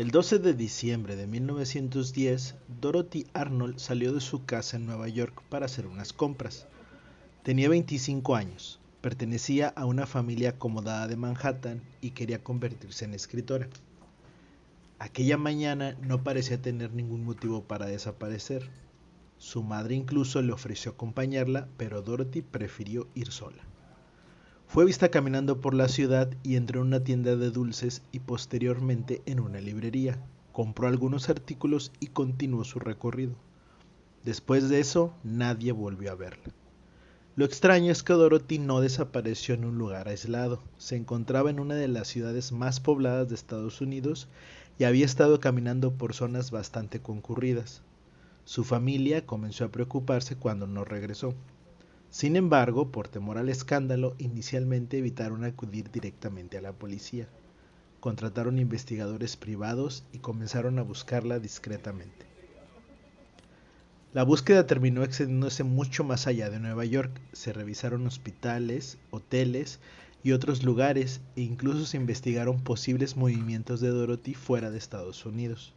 El 12 de diciembre de 1910, Dorothy Arnold salió de su casa en Nueva York para hacer unas compras. Tenía 25 años, pertenecía a una familia acomodada de Manhattan y quería convertirse en escritora. Aquella mañana no parecía tener ningún motivo para desaparecer. Su madre incluso le ofreció acompañarla, pero Dorothy prefirió ir sola. Fue vista caminando por la ciudad y entró en una tienda de dulces y posteriormente en una librería. Compró algunos artículos y continuó su recorrido. Después de eso, nadie volvió a verla. Lo extraño es que Dorothy no desapareció en un lugar aislado. Se encontraba en una de las ciudades más pobladas de Estados Unidos y había estado caminando por zonas bastante concurridas. Su familia comenzó a preocuparse cuando no regresó. Sin embargo, por temor al escándalo, inicialmente evitaron acudir directamente a la policía. Contrataron investigadores privados y comenzaron a buscarla discretamente. La búsqueda terminó extendiéndose mucho más allá de Nueva York. Se revisaron hospitales, hoteles y otros lugares e incluso se investigaron posibles movimientos de Dorothy fuera de Estados Unidos.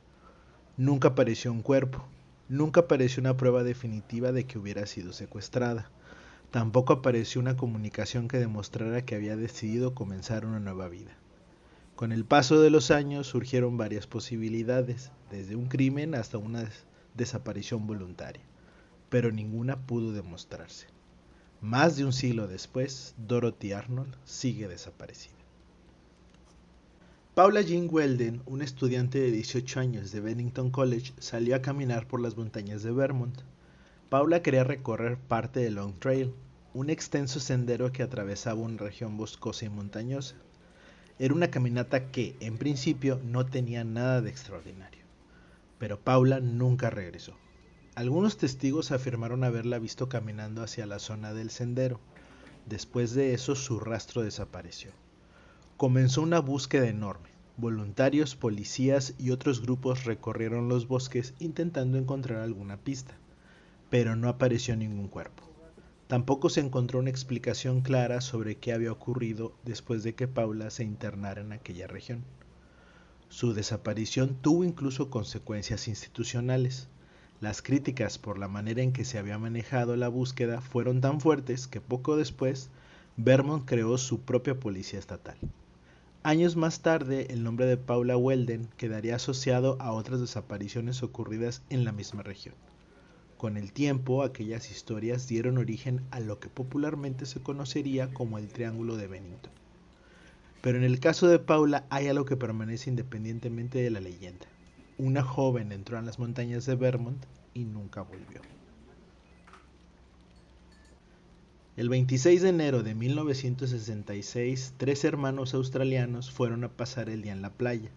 Nunca apareció un cuerpo, nunca apareció una prueba definitiva de que hubiera sido secuestrada. Tampoco apareció una comunicación que demostrara que había decidido comenzar una nueva vida. Con el paso de los años surgieron varias posibilidades, desde un crimen hasta una desaparición voluntaria, pero ninguna pudo demostrarse. Más de un siglo después, Dorothy Arnold sigue desaparecida. Paula Jean Weldon, una estudiante de 18 años de Bennington College, salió a caminar por las montañas de Vermont. Paula quería recorrer parte del Long Trail, un extenso sendero que atravesaba una región boscosa y montañosa. Era una caminata que, en principio, no tenía nada de extraordinario. Pero Paula nunca regresó. Algunos testigos afirmaron haberla visto caminando hacia la zona del sendero. Después de eso, su rastro desapareció. Comenzó una búsqueda enorme. Voluntarios, policías y otros grupos recorrieron los bosques intentando encontrar alguna pista, pero no apareció ningún cuerpo. Tampoco se encontró una explicación clara sobre qué había ocurrido después de que Paula se internara en aquella región. Su desaparición tuvo incluso consecuencias institucionales. Las críticas por la manera en que se había manejado la búsqueda fueron tan fuertes que poco después Vermont creó su propia policía estatal. Años más tarde, el nombre de Paula Weldon quedaría asociado a otras desapariciones ocurridas en la misma región. Con el tiempo, aquellas historias dieron origen a lo que popularmente se conocería como el Triángulo de Bennington. Pero en el caso de Paula hay algo que permanece independientemente de la leyenda. Una joven entró en las montañas de Vermont y nunca volvió. El 26 de enero de 1966, 3 hermanos australianos fueron a pasar el día en la playa.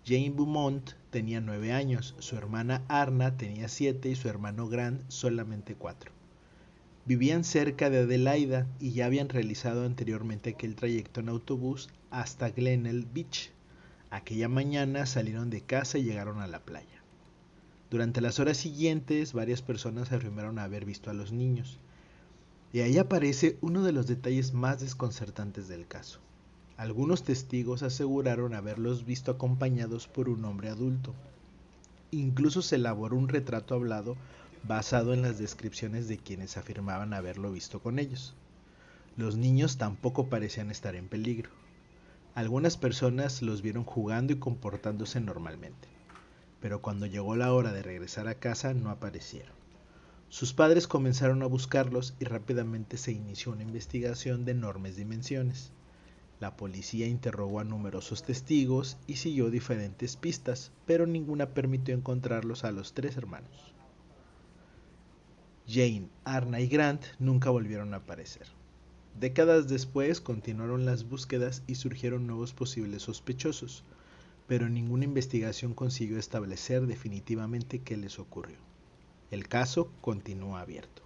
Jane Beaumont tenía 9 años, su hermana Arna tenía 7 y su hermano Grant solamente 4. Vivían cerca de Adelaida y ya habían realizado anteriormente aquel trayecto en autobús hasta Glenelg Beach. Aquella mañana salieron de casa y llegaron a la playa. Durante las horas siguientes, varias personas afirmaron haber visto a los niños. Y ahí aparece uno de los detalles más desconcertantes del caso. Algunos testigos aseguraron haberlos visto acompañados por un hombre adulto. Incluso se elaboró un retrato hablado basado en las descripciones de quienes afirmaban haberlo visto con ellos. Los niños tampoco parecían estar en peligro. Algunas personas los vieron jugando y comportándose normalmente, pero cuando llegó la hora de regresar a casa no aparecieron. Sus padres comenzaron a buscarlos y rápidamente se inició una investigación de enormes dimensiones. La policía interrogó a numerosos testigos y siguió diferentes pistas, pero ninguna permitió encontrarlos a los 3 hermanos. Jane, Arna y Grant nunca volvieron a aparecer. Décadas después continuaron las búsquedas y surgieron nuevos posibles sospechosos, pero ninguna investigación consiguió establecer definitivamente qué les ocurrió. El caso continúa abierto.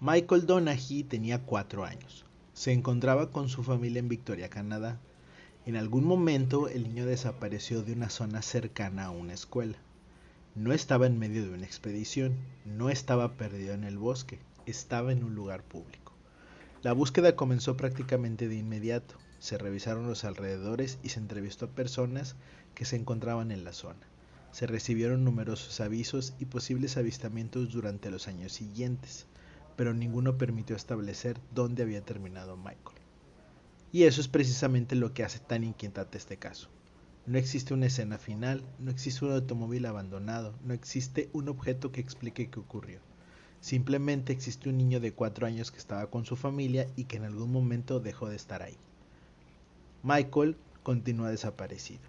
Michael Donaghy tenía 4 años. Se encontraba con su familia en Victoria, Canadá. En algún momento el niño desapareció de una zona cercana a una escuela. No estaba en medio de una expedición, no estaba perdido en el bosque, estaba en un lugar público. La búsqueda comenzó prácticamente de inmediato. Se revisaron los alrededores y se entrevistó a personas que se encontraban en la zona. Se recibieron numerosos avisos y posibles avistamientos durante los años siguientes, pero ninguno permitió establecer dónde había terminado Michael. Y eso es precisamente lo que hace tan inquietante este caso. No existe una escena final, no existe un automóvil abandonado, no existe un objeto que explique qué ocurrió. Simplemente existe un niño de 4 años que estaba con su familia y que en algún momento dejó de estar ahí. Michael continúa desaparecido,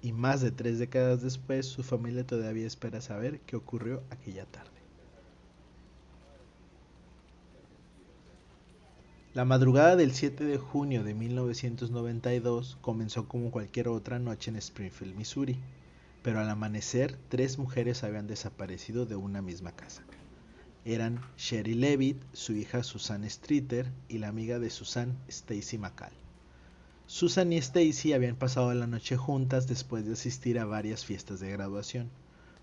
y más de 3 décadas después su familia todavía espera saber qué ocurrió aquella tarde. La madrugada del 7 de junio de 1992 comenzó como cualquier otra noche en Springfield, Missouri, pero al amanecer 3 mujeres habían desaparecido de una misma casa. Eran Sherry Levitt, su hija Susan Streeter y la amiga de Susan, Stacy McCall. Susan y Stacy habían pasado la noche juntas después de asistir a varias fiestas de graduación.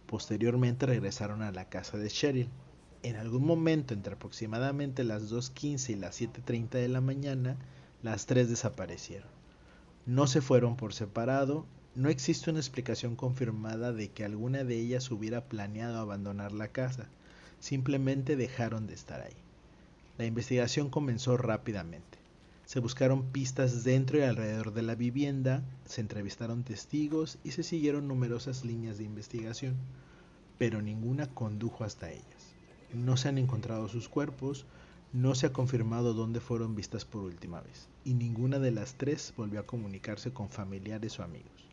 Posteriormente regresaron a la casa de Cheryl. En algún momento entre aproximadamente las 2:15 y las 7:30 de la mañana, las 3 desaparecieron. No se fueron por separado, no existe una explicación confirmada de que alguna de ellas hubiera planeado abandonar la casa, simplemente dejaron de estar ahí. La investigación comenzó rápidamente. Se buscaron pistas dentro y alrededor de la vivienda, se entrevistaron testigos y se siguieron numerosas líneas de investigación, pero ninguna condujo hasta ellas. No se han encontrado sus cuerpos, no se ha confirmado dónde fueron vistas por última vez, y ninguna de las 3 volvió a comunicarse con familiares o amigos.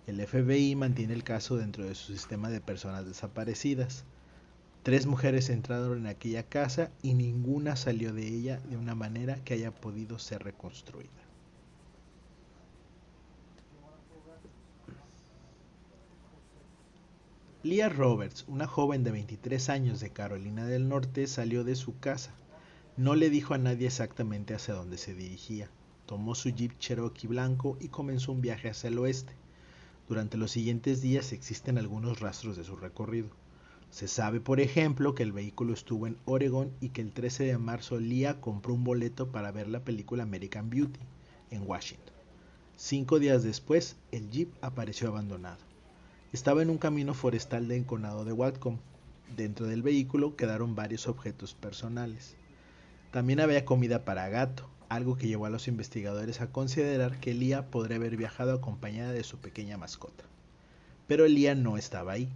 El FBI mantiene el caso dentro de su sistema de personas desaparecidas. 3 mujeres entraron en aquella casa y ninguna salió de ella de una manera que haya podido ser reconstruida. Leah Roberts, una joven de 23 años de Carolina del Norte, salió de su casa. No le dijo a nadie exactamente hacia dónde se dirigía. Tomó su Jeep Cherokee blanco y comenzó un viaje hacia el oeste. Durante los siguientes días existen algunos rastros de su recorrido. Se sabe, por ejemplo, que el vehículo estuvo en Oregon y que el 13 de marzo Leah compró un boleto para ver la película American Beauty en Washington. 5 días después, el Jeep apareció abandonado. Estaba en un camino forestal del condado de Whatcom. Dentro del vehículo quedaron varios objetos personales. También había comida para gato, algo que llevó a los investigadores a considerar que Leah podría haber viajado acompañada de su pequeña mascota. Pero Leah no estaba ahí.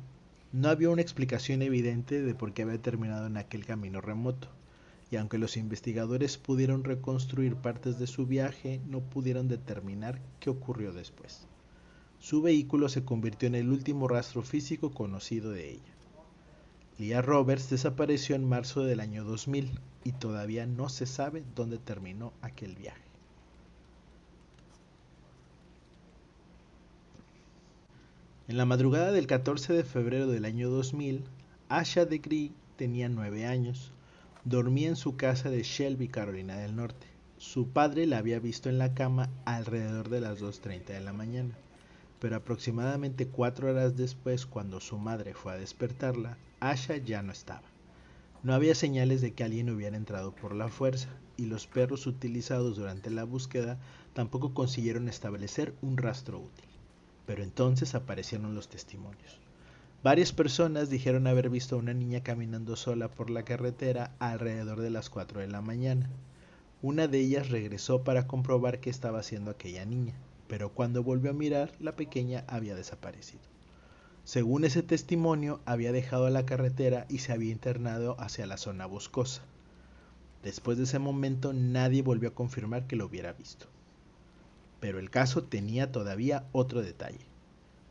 No había una explicación evidente de por qué había terminado en aquel camino remoto, y aunque los investigadores pudieron reconstruir partes de su viaje, no pudieron determinar qué ocurrió después. Su vehículo se convirtió en el último rastro físico conocido de ella. Leah Roberts desapareció en marzo del año 2000 y todavía no se sabe dónde terminó aquel viaje. En la madrugada del 14 de febrero del año 2000, Asha DeGree tenía 9 años. Dormía en su casa de Shelby, Carolina del Norte. Su padre la había visto en la cama alrededor de las 2:30 de la mañana, pero aproximadamente 4 horas después, cuando su madre fue a despertarla, Asha ya no estaba. No había señales de que alguien hubiera entrado por la fuerza, y los perros utilizados durante la búsqueda tampoco consiguieron establecer un rastro útil. Pero entonces aparecieron los testimonios. Varias personas dijeron haber visto a una niña caminando sola por la carretera alrededor de las 4 de la mañana. Una de ellas regresó para comprobar qué estaba haciendo aquella niña, pero cuando volvió a mirar, la pequeña había desaparecido. Según ese testimonio, había dejado la carretera y se había internado hacia la zona boscosa. Después de ese momento, nadie volvió a confirmar que lo hubiera visto. Pero el caso tenía todavía otro detalle.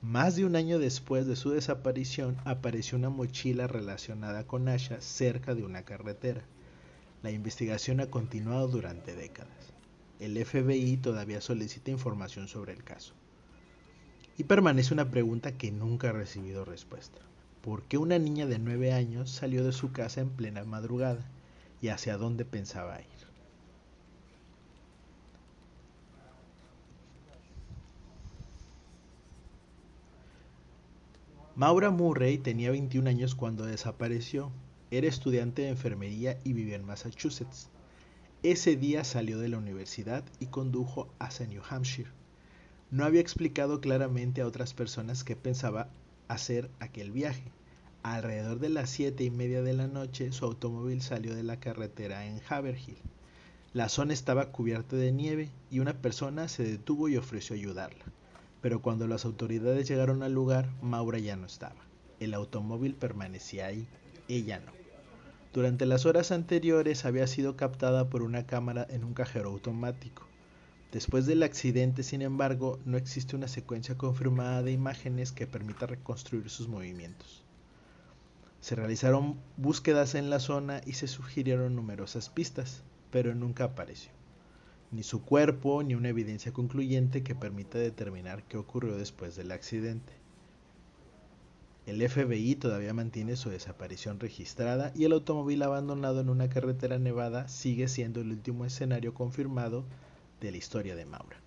Más de un año después de su desaparición, apareció una mochila relacionada con Asha cerca de una carretera. La investigación ha continuado durante décadas. El FBI todavía solicita información sobre el caso. Y permanece una pregunta que nunca ha recibido respuesta. ¿Por qué una niña de 9 años salió de su casa en plena madrugada? ¿Y hacia dónde pensaba ir? Maura Murray tenía 21 años cuando desapareció. Era estudiante de enfermería y vivía en Massachusetts. Ese día salió de la universidad y condujo hacia New Hampshire. No había explicado claramente a otras personas qué pensaba hacer aquel viaje. Alrededor de las 7:30 de la noche, su automóvil salió de la carretera en Haverhill. La zona estaba cubierta de nieve y una persona se detuvo y ofreció ayudarla. Pero cuando las autoridades llegaron al lugar, Maura ya no estaba. El automóvil permanecía ahí, ella no. Durante las horas anteriores había sido captada por una cámara en un cajero automático. Después del accidente, sin embargo, no existe una secuencia confirmada de imágenes que permita reconstruir sus movimientos. Se realizaron búsquedas en la zona y se sugirieron numerosas pistas, pero nunca apareció ni su cuerpo ni una evidencia concluyente que permita determinar qué ocurrió después del accidente. El FBI todavía mantiene su desaparición registrada y el automóvil abandonado en una carretera nevada sigue siendo el último escenario confirmado de la historia de Maura.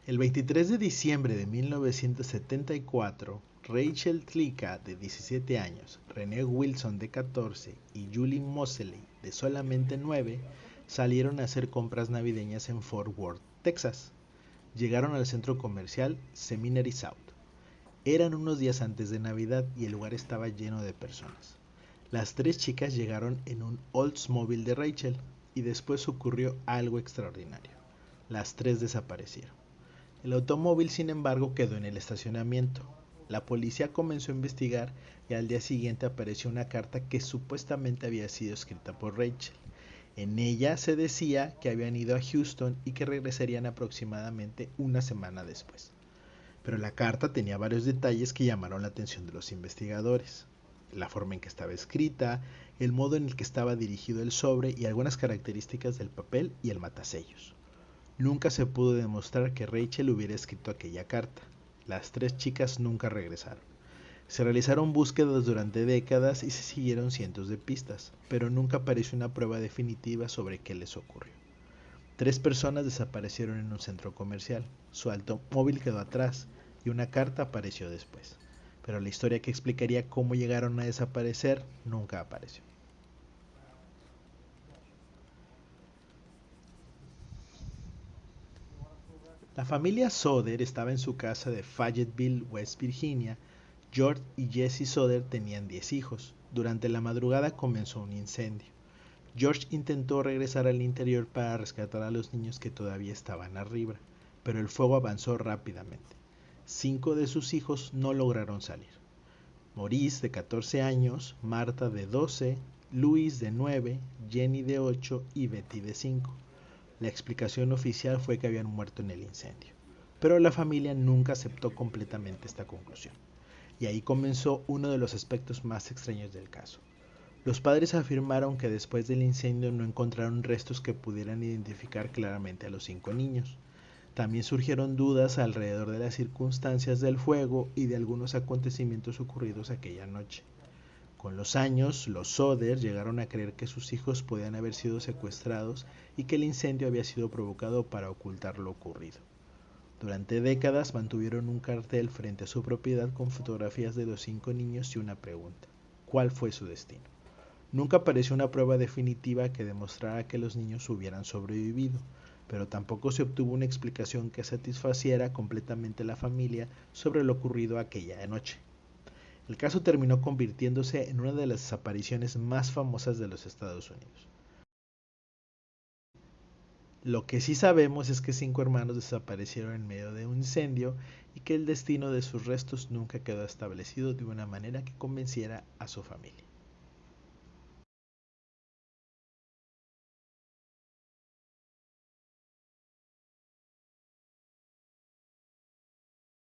El 23 de diciembre de 1974, Rachel Tlicka, de 17 años, Renee Wilson, de 14, y Julie Moseley, de solamente 9, salieron a hacer compras navideñas en Fort Worth, Texas. Llegaron al centro comercial Seminary South. Eran unos días antes de Navidad y el lugar estaba lleno de personas. Las tres chicas llegaron en un Oldsmobile de Rachel y después ocurrió algo extraordinario. Las tres desaparecieron. El automóvil, sin embargo, quedó en el estacionamiento. La policía comenzó a investigar y al día siguiente apareció una carta que supuestamente había sido escrita por Rachel. En ella se decía que habían ido a Houston y que regresarían aproximadamente una semana después. Pero la carta tenía varios detalles que llamaron la atención de los investigadores. La forma en que estaba escrita, el modo en el que estaba dirigido el sobre y algunas características del papel y el matasellos. Nunca se pudo demostrar que Rachel hubiera escrito aquella carta. Las tres chicas nunca regresaron. Se realizaron búsquedas durante décadas y se siguieron cientos de pistas, pero nunca apareció una prueba definitiva sobre qué les ocurrió. Tres personas desaparecieron en un centro comercial, su automóvil quedó atrás y una carta apareció después, pero la historia que explicaría cómo llegaron a desaparecer nunca apareció. La familia Soder estaba en su casa de Fayetteville, West Virginia. George y Jessie Soder tenían 10 hijos. Durante la madrugada comenzó un incendio. George intentó regresar al interior para rescatar a los niños que todavía estaban arriba, pero el fuego avanzó rápidamente. 5 de sus hijos no lograron salir. Maurice, de 14 años, Martha, de 12, Louis, de 9, Jenny, de 8 y Betty, de 5. La explicación oficial fue que habían muerto en el incendio, pero la familia nunca aceptó completamente esta conclusión. Y ahí comenzó uno de los aspectos más extraños del caso. Los padres afirmaron que después del incendio no encontraron restos que pudieran identificar claramente a los 5 niños. También surgieron dudas alrededor de las circunstancias del fuego y de algunos acontecimientos ocurridos aquella noche. Con los años, los Soder llegaron a creer que sus hijos podían haber sido secuestrados y que el incendio había sido provocado para ocultar lo ocurrido. Durante décadas mantuvieron un cartel frente a su propiedad con fotografías de los 5 niños y una pregunta: ¿cuál fue su destino? Nunca apareció una prueba definitiva que demostrara que los niños hubieran sobrevivido, pero tampoco se obtuvo una explicación que satisfaciera completamente a la familia sobre lo ocurrido aquella noche. El caso terminó convirtiéndose en una de las desapariciones más famosas de los Estados Unidos. Lo que sí sabemos es que 5 hermanos desaparecieron en medio de un incendio y que el destino de sus restos nunca quedó establecido de una manera que convenciera a su familia.